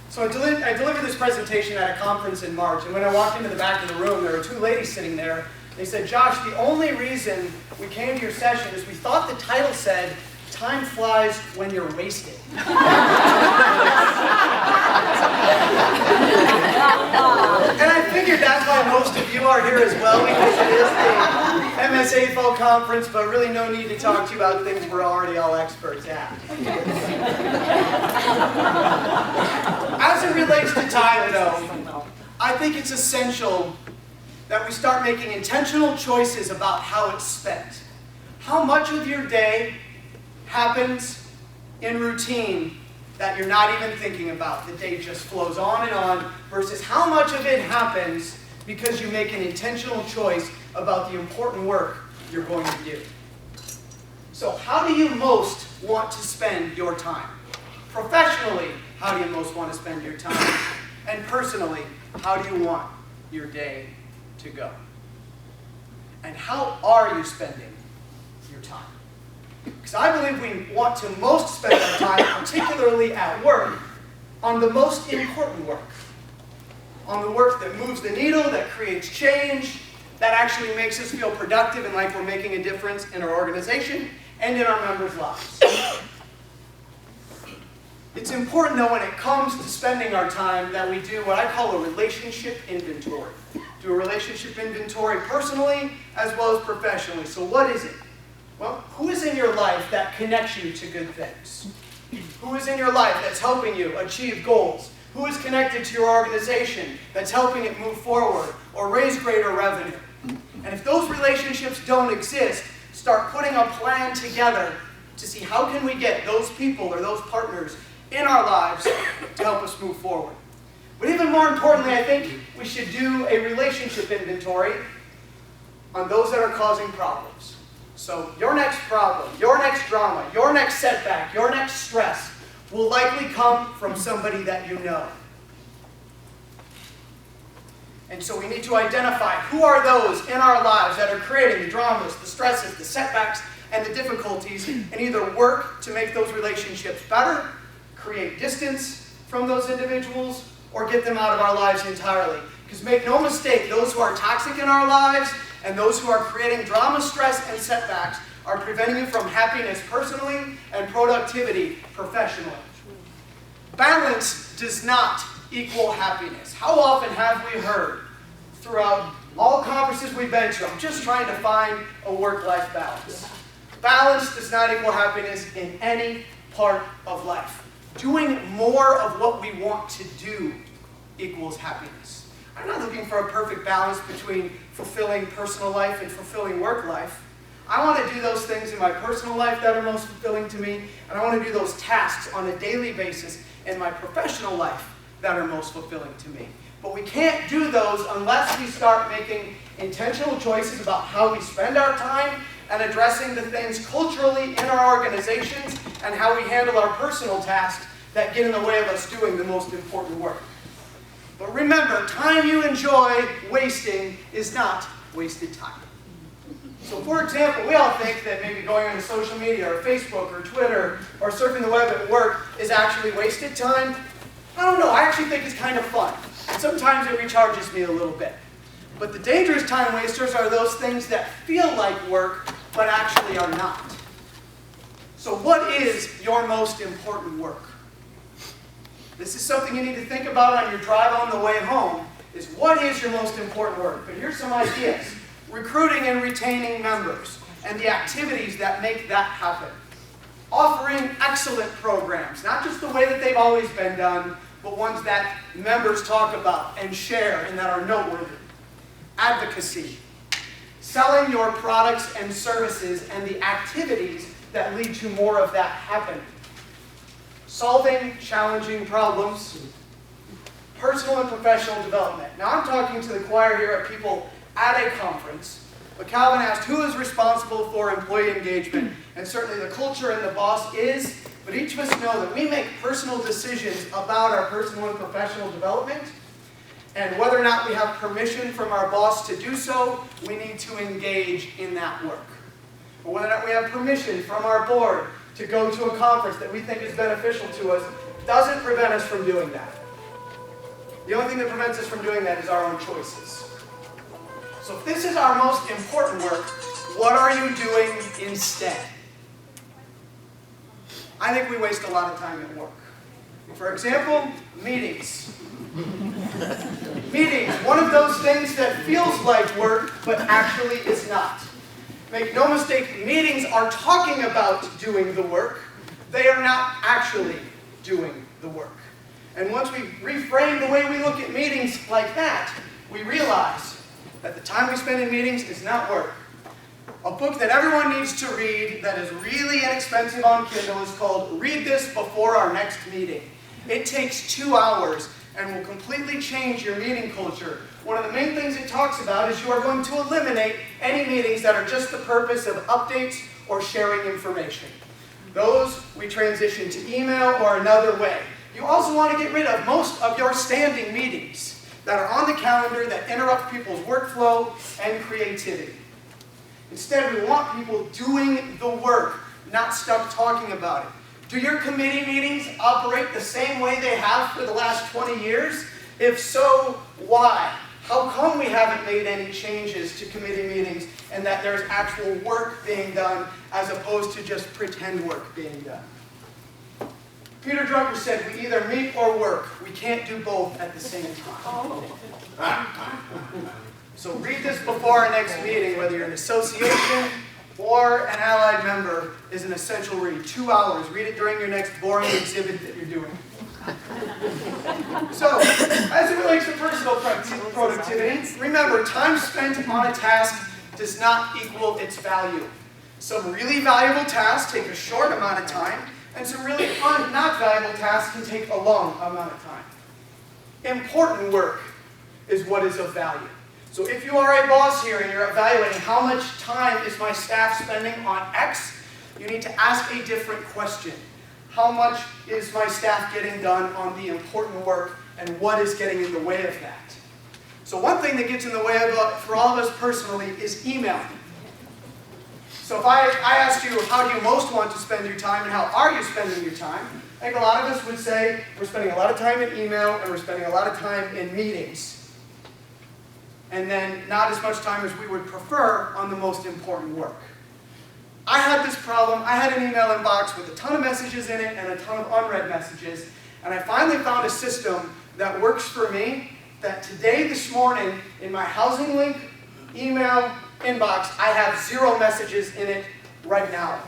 So I delivered this presentation at a conference in March, and when I walked into the back of the room, there were two ladies sitting there. They said, "Josh, the only reason we came to your session is we thought the title said, 'Time flies when you're wasted.'" And I figured that's why most of you are here as well, because it is the MSA Fall Conference, but really no need to talk to you about things we're already all experts at. As it relates to time, though, I think it's essential that we start making intentional choices about how it's spent. How much of your day happens in routine that you're not even thinking about? The day just flows on, versus how much of it happens because you make an intentional choice about the important work you're going to do. So how do you most want to spend your time? Professionally, how do you most want to spend your time? And personally, how do you want your day to go? And how are you spending your time? Because I believe we want to most spend our time, particularly at work, on the most important work. On the work that moves the needle, that creates change, that actually makes us feel productive and like we're making a difference in our organization and in our members' lives. It's important, though, when it comes to spending our time, that we do what I call a relationship inventory. Do a relationship inventory personally as well as professionally. So what is it? Well, who is in your life that connects you to good things? Who is in your life that's helping you achieve goals? Who is connected to your organization that's helping it move forward or raise greater revenue? And if those relationships don't exist, start putting a plan together to see how can we get those people or those partners in our lives to help us move forward. But even more importantly, I think we should do a relationship inventory on those that are causing problems. So your next problem, your next drama, your next setback, your next stress will likely come from somebody that you know. And so we need to identify who are those in our lives that are creating the dramas, the stresses, the setbacks, and the difficulties, and either work to make those relationships better, create distance from those individuals, or get them out of our lives entirely. Because make no mistake, those who are toxic in our lives and those who are creating drama, stress, and setbacks are preventing you from happiness personally and productivity professionally. Balance does not equal happiness. How often have we heard throughout all conferences we've been to, I'm just trying to find a work-life balance. Balance does not equal happiness in any part of life. Doing more of what we want to do equals happiness. I'm not looking for a perfect balance between fulfilling personal life and fulfilling work life. I want to do those things in my personal life that are most fulfilling to me, and I want to do those tasks on a daily basis in my professional life that are most fulfilling to me. But we can't do those unless we start making intentional choices about how we spend our time and addressing the things culturally in our organizations and how we handle our personal tasks that get in the way of us doing the most important work. But remember, time you enjoy wasting is not wasted time. So for example, we all think that maybe going on social media or Facebook or Twitter or surfing the web at work is actually wasted time. I don't know, I actually think it's kind of fun. And sometimes it recharges me a little bit. But the dangerous time wasters are those things that feel like work, but actually are not. So what is your most important work? This is something you need to think about on your drive on the way home, is what is your most important work? But here's some ideas. Recruiting and retaining members, and the activities that make that happen. Offering excellent programs, not just the way that they've always been done, but ones that members talk about and share and that are noteworthy. Advocacy. Selling your products and services and the activities that lead to more of that happening. Solving challenging problems. Personal and professional development. Now I'm talking to the choir here at people at a conference, but Calvin asked who is responsible for employee engagement, and certainly the culture and the boss is, but each of us know that we make personal decisions about our personal and professional development, and whether or not we have permission from our boss to do so, we need to engage in that work. But whether or not we have permission from our board to go to a conference that we think is beneficial to us, doesn't prevent us from doing that. The only thing that prevents us from doing that is our own choices. So if this is our most important work, what are you doing instead? I think we waste a lot of time at work. For example, meetings. Meetings, one of those things that feels like work, but actually is not. Make no mistake, meetings are talking about doing the work. They are not actually doing the work. And once we reframe the way we look at meetings like that, we realize that the time we spend in meetings is not work. A book that everyone needs to read that is really inexpensive on Kindle is called Read This Before Our Next Meeting. It takes 2 hours and will completely change your meeting culture. One of the main things it talks about is you are going to eliminate any meetings that are just the purpose of updates or sharing information. Those we transition to email or another way. You also want to get rid of most of your standing meetings that are on the calendar that interrupt people's workflow and creativity. Instead, we want people doing the work, not stuck talking about it. Do your committee meetings operate the same way they have for the last 20 years? If so, why? How come we haven't made any changes to committee meetings and that there's actual work being done as opposed to just pretend work being done? Peter Drucker said, we either meet or work. We can't do both at the same time. So read this before our next meeting, whether you're an association or an allied member, is an essential read. 2 hours. Read it during your next boring exhibit that you're doing. So, as it relates to personal productivity, remember, time spent on a task does not equal its value. Some really valuable tasks take a short amount of time, and some really not valuable tasks can take a long amount of time. Important work is what is of value. So if you are a boss here and you're evaluating how much time is my staff spending on X, you need to ask a different question. How much is my staff getting done on the important work, and what is getting in the way of that? So one thing that gets in the way of for all of us personally is email. So if I asked you, how do you most want to spend your time and how are you spending your time? I think a lot of us would say we're spending a lot of time in email and we're spending a lot of time in meetings. And then not as much time as we would prefer on the most important work. I had this problem. I had an email inbox with a ton of messages in it and a ton of unread messages. And I finally found a system that works for me, that today, this morning, in my Housing Link email inbox, I have 0 messages in it right now.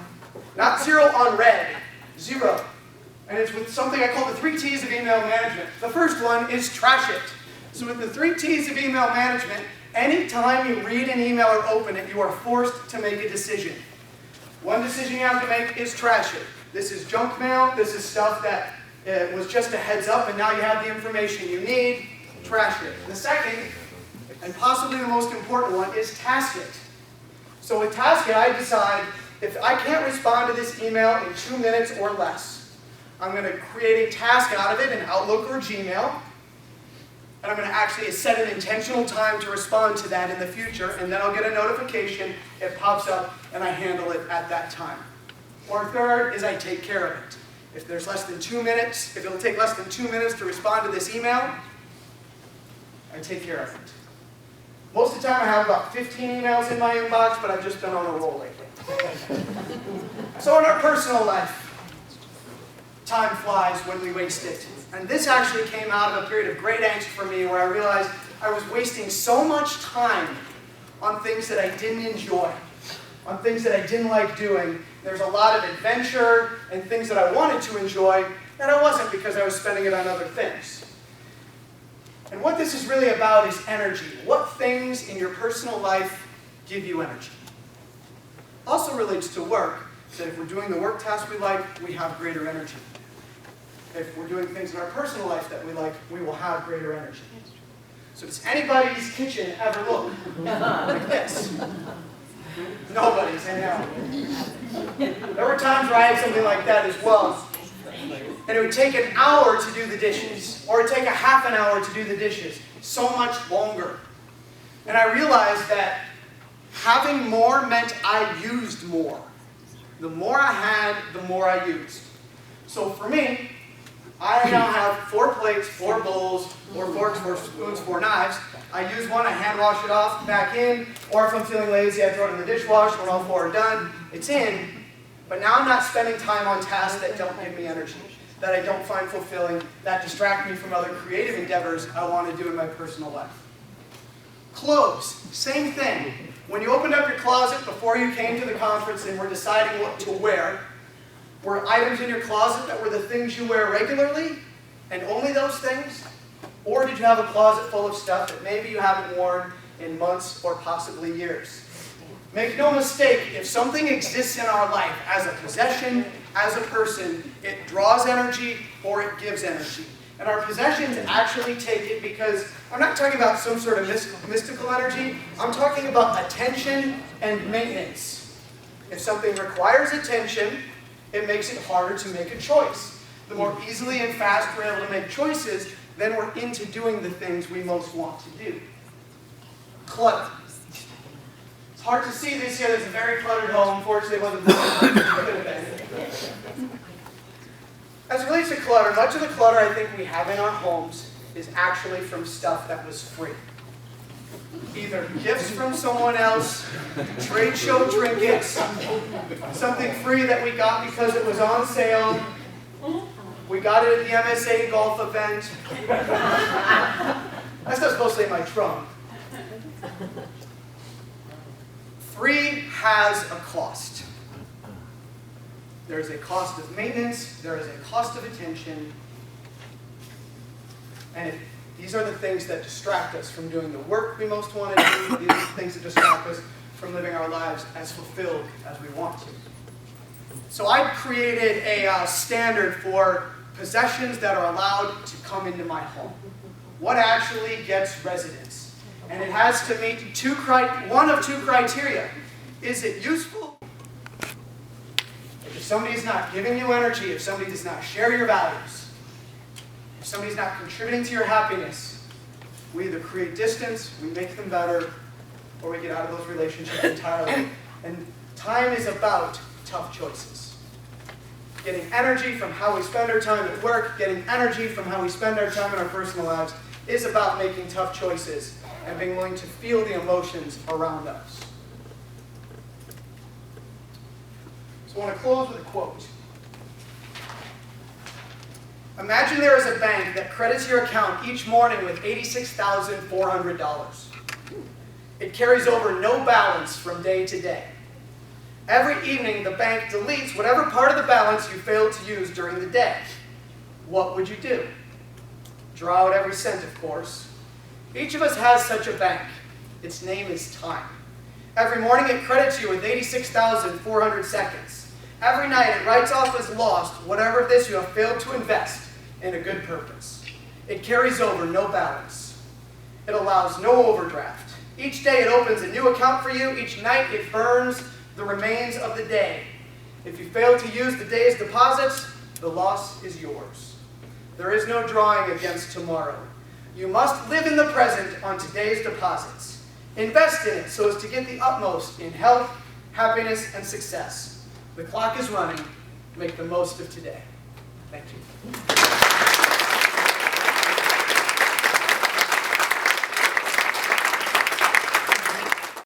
Not 0 unread, 0. And it's with something I call the 3 T's of email management. The first one is trash it. So with the 3 T's of email management, anytime you read an email or open it, you are forced to make a decision. One decision you have to make is trash it. This is junk mail. This is stuff that was just a heads up and now you have the information you need. Trash it. The second, and possibly the most important one, is task it. So with task it, I decide if I can't respond to this email in 2 minutes or less, I'm going to create a task out of it in Outlook or Gmail. And I'm going to actually set an intentional time to respond to that in the future, and then I'll get a notification, it pops up, and I handle it at that time. Or third is I take care of it. If there's less than 2 minutes, if it'll take less than 2 minutes to respond to this email, I take care of it. Most of the time I have about 15 emails in my inbox, but I've just been on a roll lately. So in our personal life, time flies when we waste it. And this actually came out of a period of great angst for me where I realized I was wasting so much time on things that I didn't enjoy, on things that I didn't like doing. There's a lot of adventure and things that I wanted to enjoy that I wasn't because I was spending it on other things. And what this is really about is energy. What things in your personal life give you energy? Also relates to work, that if we're doing the work tasks we like, we have greater energy. If we're doing things in our personal life that we like, we will have greater energy. So does anybody's kitchen ever look like this? Nobody's, I know. There were times where I had something like that as well. And it would take an hour to do the dishes, or it would take a half an hour to do the dishes. So much longer. And I realized that having more meant I used more. The more I had, the more I used. So for me, I now have 4 plates plates, 4 bowls, 4 forks, 4 spoons, 4 knives. I use one, I hand wash it off, back in, or if I'm feeling lazy, I throw it in the dishwasher. When all 4 are done, it's in. But now I'm not spending time on tasks that don't give me energy, that I don't find fulfilling, that distract me from other creative endeavors I want to do in my personal life. Clothes, same thing. When you opened up your closet before you came to the conference and were deciding what to wear, were items in your closet that were the things you wear regularly, and only those things? Or did you have a closet full of stuff that maybe you haven't worn in months or possibly years? Make no mistake, if something exists in our life as a possession, as a person, it draws energy or it gives energy. And our possessions actually take it because I'm not talking about some sort of mystical energy. I'm talking about attention and maintenance. If something requires attention, it makes it harder to make a choice. The more easily and fast we're able to make choices, then we're into doing the things we most want to do. Clutter. It's hard to see this here. There's a very cluttered home. Unfortunately, it wasn't this. As it relates to clutter, much of the clutter I think we have in our homes is actually from stuff that was free. Either gifts from someone else, trade show trinkets, something free that we got because it was on sale. We got it at the MSA golf event. That's not supposed to stay in my trunk. Free has a cost. There is a cost of maintenance, there is a cost of attention, and these are the things that distract us from doing the work we most want to do. These are the things that distract us from living our lives as fulfilled as we want to. So I created a standard for possessions that are allowed to come into my home. What actually gets residence? And it has to meet one of 2 criteria. Is it useful? If somebody's not giving you energy, if somebody does not share your values, if somebody's not contributing to your happiness, we either create distance, we make them better, or we get out of those relationships entirely. And time is about tough choices. Getting energy from how we spend our time at work, getting energy from how we spend our time in our personal lives, is about making tough choices and being willing to feel the emotions around us. So I want to close with a quote. Imagine there is a bank that credits your account each morning with $86,400. It carries over no balance from day to day. Every evening, the bank deletes whatever part of the balance you failed to use during the day. What would you do? Draw out every cent, of course. Each of us has such a bank. Its name is time. Every morning, it credits you with 86,400 seconds. Every night, it writes off as lost whatever of this you have failed to invest in a good purpose. It carries over no balance. It allows no overdraft. Each day, it opens a new account for you. Each night, it burns the remains of the day. If you fail to use the day's deposits, the loss is yours. There is no drawing against tomorrow. You must live in the present on today's deposits. Invest in it so as to get the utmost in health, happiness, and success. The clock is running. Make the most of today. Thank you.